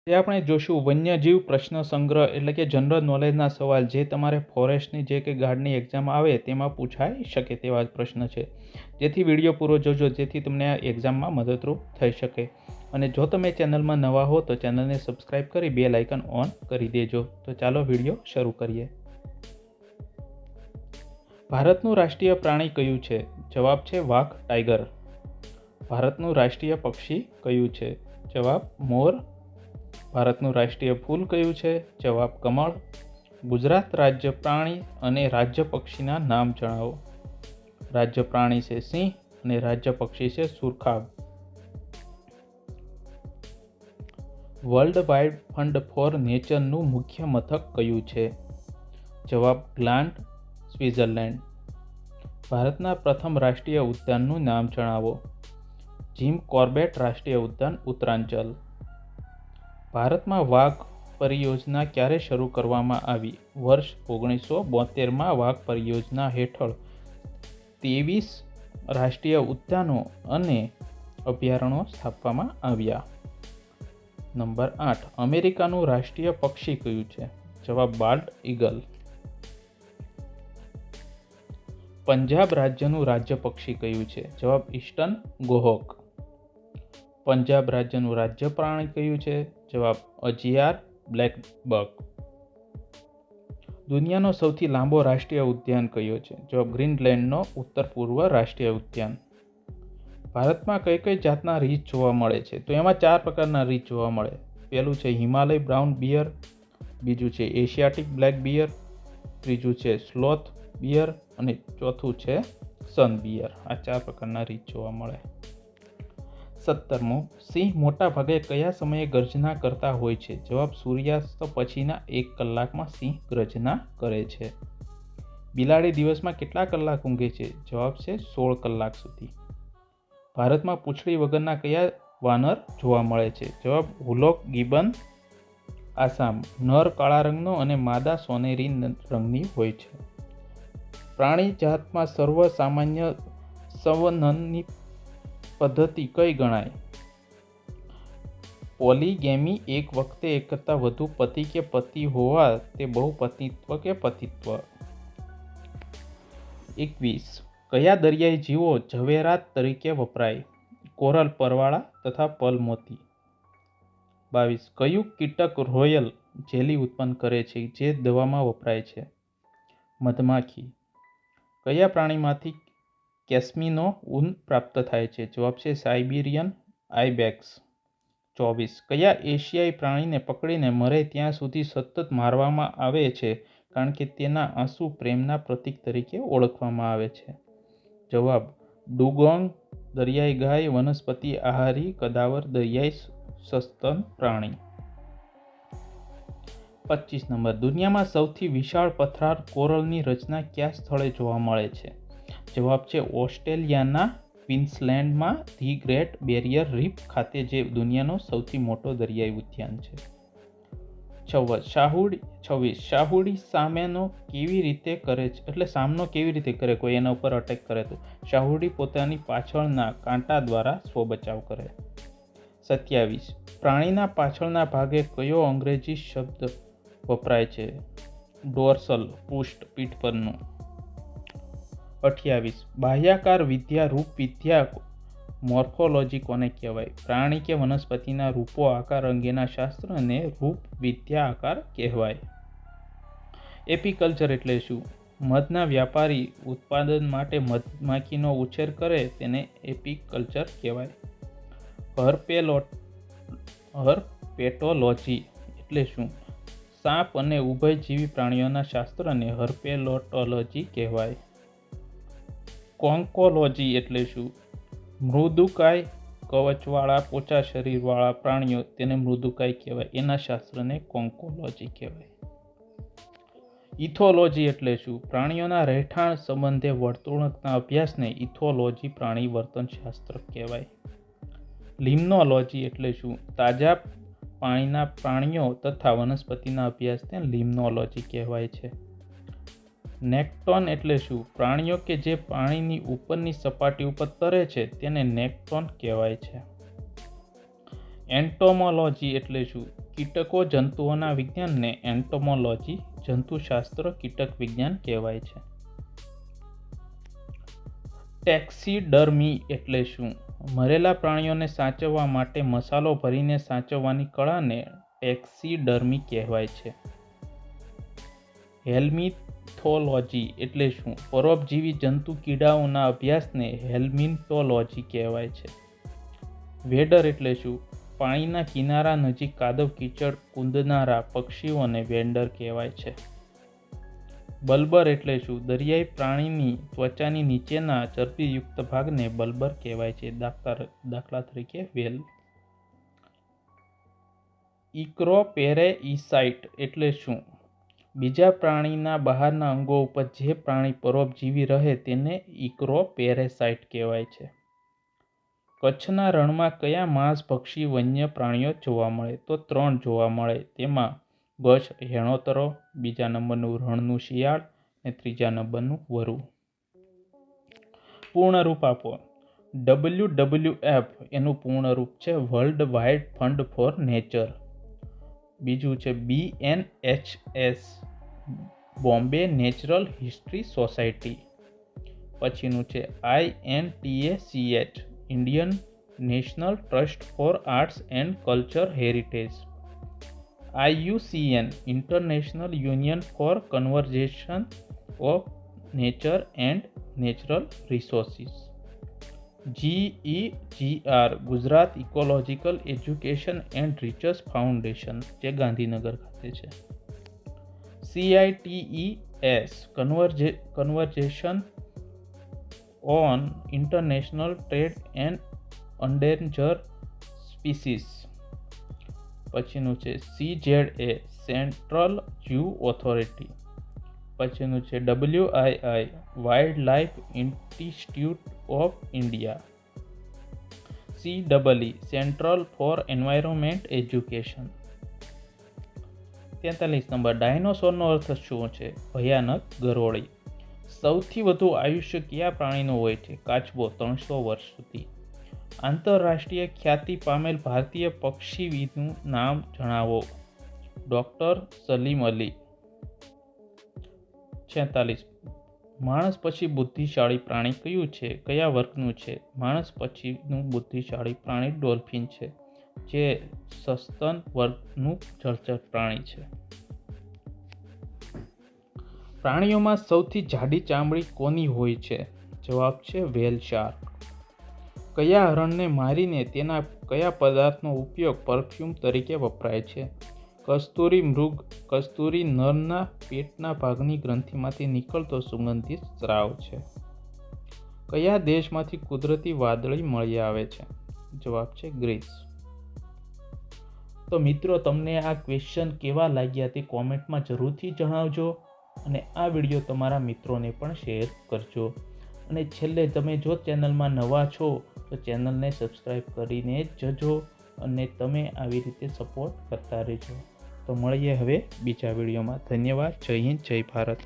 તે આપણે જોશું વન્યજીવ પ્રશ્ન સંગ્રહ એટલે કે જનરલ નોલેજના સવાલ જે તમારે ફોરેસ્ટની જે કે ગાર્ડની એક્ઝામ આવે તેમાં પૂછાઈ શકે તેવા જ પ્રશ્ન છે. જેથી વિડીયો પૂરો જોજો જેથી તમને આ એક્ઝામમાં મદદરૂપ થઈ શકે. અને જો તમે ચેનલમાં નવા હો તો ચેનલને સબસ્ક્રાઈબ કરી બેલ આઇકન ઓન કરી દેજો. તો ચાલો વિડીયો શરૂ કરીએ. ભારતનું રાષ્ટ્રીય પ્રાણી કયું છે? જવાબ છે વાઘ ટાઈગર. ભારતનું રાષ્ટ્રીય પક્ષી કયું છે? જવાબ મોર. ભારતનું રાષ્ટ્રીય ફૂલ કયું છે? જવાબ કમળ. ગુજરાત રાજ્ય પ્રાણી અને રાજ્ય પક્ષીના નામ જણાવો. રાજ્ય પ્રાણી છે સિંહ અને રાજ્ય પક્ષી છે સુરખાબ. વર્લ્ડ વાઇડ ફંડ ફોર નેચરનું મુખ્ય મથક કયું છે? જવાબ ગ્લાન્ડ, સ્વિટ્ઝરલેન્ડ. ભારતના પ્રથમ રાષ્ટ્રીય ઉદ્યાનનું નામ જણાવો. જીમ કોર્બેટ રાષ્ટ્રીય ઉદ્યાન, ઉત્તરાંચલ. ભારતમાં વાઘ પરિયોજના ક્યારે શરૂ કરવામાં આવી? વર્ષ 1972માં વાઘ પરિયોજના હેઠળ 23 રાષ્ટ્રીય ઉદ્યાનો અને અભયારણ્યો સ્થાપવામાં આવ્યા. નંબર 8. અમેરિકાનું રાષ્ટ્રીય પક્ષી કયું છે? જવાબ બાલ્ડ ઈગલ. પંજાબ રાજ્યનું રાજ્ય પક્ષી કયું છે? જવાબ ઈસ્ટર્ન ગોહોક. પંજાબ રાજ્યનું રાજ્ય પ્રાણી કયું છે? જવાબ અજિયાર બ્લેકબક. દુનિયાનો સૌથી લાંબો રાષ્ટ્રીય ઉદ્યાન કયો છે? જવાબ ગ્રીનલેન્ડનો ઉત્તર પૂર્વ રાષ્ટ્રીય ઉદ્યાન. ભારતમાં કઈ કઈ જાતના રીંછ જોવા મળે છે? તો એમાં 4 પ્રકારના રીંછ જોવા મળે. પહેલું છે હિમાલય બ્રાઉન બિયર, બીજું છે એશિયાટિક બ્લેક બિયર, ત્રીજું છે સ્લોથ બિયર અને ચોથું છે સન બિયર. આ 4 પ્રકારના રીંછ જોવા મળે. 17મું, સિંહ મોટા ભાગે કયા સમયે ગર્જના કરતા હોય છે? જવાબ સૂર્યાસ્ત પછીના 1 કલાકમાં સિંહ ગર્જના કરે છે. બિલાડી દિવસમાં કેટલા કલાક ઊંઘે છે? જવાબ છે 16 કલાક સુધી. ભારતમાં પૂંછડી વગરના કયા વાનર જોવા મળે છે? જવાબ હુલોક ગિબન, આસામ. નર કાળા રંગનો અને માદા સોનેરી રંગની હોય છે. પ્રાણી જાતમાં સર્વ સામાન્ય સંવનનની પદ્ધતિ કઈ ગણાય? પોલીગેમી, એક વખતે એક કરતાં વધુ પતિ કે પત્ની હોવા તે બહુપત્નીત્વ કે પતિત્વ. 21. કયા દરિયાઈ જીવો ઝવેરાત તરીકે વપરાય? કોરલ, પરવાળા તથા પર્લ મોતી. 22. કયું કીટક રોયલ જેલી ઉત્પન્ન કરે છે જે દવામાં વપરાય છે? મધમાખી. કયા પ્રાણીમાંથી કેસ્મીનો ઊન પ્રાપ્ત થાય છે? જવાબ છે સાઇબિરિયન આઇબેક્સ. 24. કયા એશિયાઈ પ્રાણીને પકડીને મરે ત્યાં સુધી સતત મારવામાં આવે છે કારણ કે તેના આંસુ પ્રેમના પ્રતીક તરીકે ઓળખવામાં આવે છે? જવાબ ડુગોંગ. દરિયાઈ ગાય વનસ્પતિ આહારી કદાવર દરિયાઈ સસ્તન પ્રાણી. 25 નંબર, દુનિયામાં સૌથી વિશાળ પથરાળ કોરલની રચના કયા સ્થળે જોવા મળે છે? જવાબ છે ઓસ્ટ્રેલિયાના ક્વીન્સલેન્ડમાં ધી ગ્રેટ બેરિયર રીફ ખાતે જે દુનિયાનો સૌથી મોટો દરિયાઈ ઉદ્યાન છે. 26. શાહુડી સામનો કેવી રીતે કરે છે? એટલે સામનો કેવી રીતે કરે? કોઈ એના ઉપર અટેક કરે તો શાહુડી પોતાની પાછળના કાંટા દ્વારા સ્વ બચાવ કરે. 27. પ્રાણીના પાછળના ભાગે કયો અંગ્રેજી શબ્દ વપરાય છે? ડોર્સલ, પૃષ્ઠ, પીઠ પરનું. 28. બાહ્યાકાર વિદ્યા રૂપ વિદ્યા મોર્ફોલોજી કોને કહેવાય? પ્રાણી કે વનસ્પતિના રૂપો આકાર અંગેના શાસ્ત્રને રૂપ વિદ્યા આકાર કહેવાય. એપીકલ્ચર એટલે શું? મધના વ્યાપારી ઉત્પાદન માટે મધમાખીનો ઉછેર કરે તેને એપીકલ્ચર કહેવાય. હર્પેટોલોજી એટલે શું? સાપ અને ઉભયજીવી પ્રાણીઓના શાસ્ત્રને હર્પેટોલોજી કહેવાય. કોન્કોલોજી એટલે શું? મૃદુકાય કવચવાળા પોચા શરીરવાળા પ્રાણીઓ તેને મૃદુકાય કહેવાય. એના શાસ્ત્રને કોન્કોલોજી કહેવાય. ઇથોલોજી એટલે શું? પ્રાણીઓના રહેઠાણ સંબંધે વર્તણૂકના અભ્યાસને ઇથોલોજી પ્રાણી વર્તનશાસ્ત્ર કહેવાય. લિમ્નોલોજી એટલે શું? તાજા પાણીના પ્રાણીઓ તથા વનસ્પતિના અભ્યાસને લિમ્નોલોજી કહેવાય છે. નેક્ટોન એટલે શું? પ્રાણીઓ કે જે પાણીની ઉપરની સપાટી ઉપર તરે છે તેને નેક્ટોન કહેવાય છે. એન્ટોમોલોજી એટલે શું? કીટકો જંતુઓના વિજ્ઞાનને એન્ટોમોલોજી, જંતુશાસ્ત્ર, કીટક વિજ્ઞાન કહેવાય છે. ટેક્સીડર્મી એટલે શું? મરેલા પ્રાણીઓને સાચવવા માટે મસાલો ભરીને સાચવવાની કળાને ટેક્સીડર્મી કહેવાય છે. હેલ્મિન્થોલોજી એટલે શું? પરોપજીવી જંતુ કીડાઓના અભ્યાસને હેલ્મિન્થોલોજી કહેવાય છે. વેડર એટલે શું? પાણીના કિનારા નજીક કાદવ કીચડ કૂંદનારા પક્ષીઓને વેડર કહેવાય છે. બલ્બર એટલે શું? દરિયાઈ પ્રાણીની ત્વચાની નીચેના ચરબીયુક્ત ભાગને બલ્બર કહેવાય છે. દાખલા તરીકે વ્હેલ. ઇક્રોપેરેઇસાઇટ એટલે શું? બીજા પ્રાણીના બહારના અંગો ઉપર જે પ્રાણી પરોપજીવી રહે તેને ઇક્રોપેરેસાઇટ કહેવાય છે. કચ્છના રણમાં કયા માંસભક્ષી વન્ય પ્રાણીઓ જોવા મળે? તો 3 જોવા મળે. તેમાં ગજ હેણોતરો, બીજા નંબરનું રણનું શિયાળ અને ત્રીજા નંબરનું વરુ. પૂર્ણ રૂપ આપો. WWF એનું પૂર્ણ રૂપ છે world wide fund for nature. બીજું છે BNHS Bombay natural history society. પછીનું છે INTACH Indian national trust for arts and culture heritage. IUCN international union for conservation of nature and natural resources. GEGR Gujarat ecological education and research foundation, જે ગાંધીનગર ખાતે છે. CITES conversation on international trade and endanger species. પછીનું છે CZA central zoo authority. પછીનું છે WII wildlife institute of India. CEE central for environment education. 43 નંબર. ડાયનોસોરનો અર્થ શું છે? ભયાનક ગરોળી. સૌથી વધુ આયુષ્ય કયા પ્રાણીનું હોય છે? કાચબો 300 વર્ષ સુધી. આંતરરાષ્ટ્રીય ખ્યાતિ પામેલ ભારતીય પક્ષીવિદનું નામ જણાવો. ડૉક્ટર સલીમ અલી. 46. માણસ પછી બુદ્ધિશાળી પ્રાણી કયું છે? કયા વર્ગનું છે? માણસ પછીનું બુદ્ધિશાળી પ્રાણી ડોલ્ફિન છે, જે સસ્તન વર્ગનું જળચર પ્રાણી છે. પ્રાણીઓમાં સૌથી જાડી ચામડી કોની હોય છે? જવાબ છે વ્હેલ શાર્ક. કયા હરણને મારીને તેના કયા પદાર્થનો ઉપયોગ પરફ્યુમ તરીકે વપરાય છે? કસ્તુરી મૃગ. કસ્તુરી નરના પેટના ભાગની ગ્રંથિમાંથી નીકળતો સુગંધિત સ્રાવ છે. કયા દેશમાંથી કુદરતી વાદળી મળી આવે છે? જવાબ છે ગ્રીસ. તો મિત્રો, તમને આ ક્વેશ્ચન કેવા લાગ્યા તે કોમેન્ટમાં જરૂરથી જણાવજો અને આ વિડીયો તમારા મિત્રોને પણ શેર કરજો. અને છેલ્લે, તમે જો ચેનલમાં નવા છો તો ચેનલને સબસ્ક્રાઈબ કરીને જજો અને તમે આવી રીતે સપોર્ટ કરતા રહેજો. તો મળીએ હવે બીજા વિડીયોમાં. ધન્યવાદ. જય હિન્દ, જય ભારત.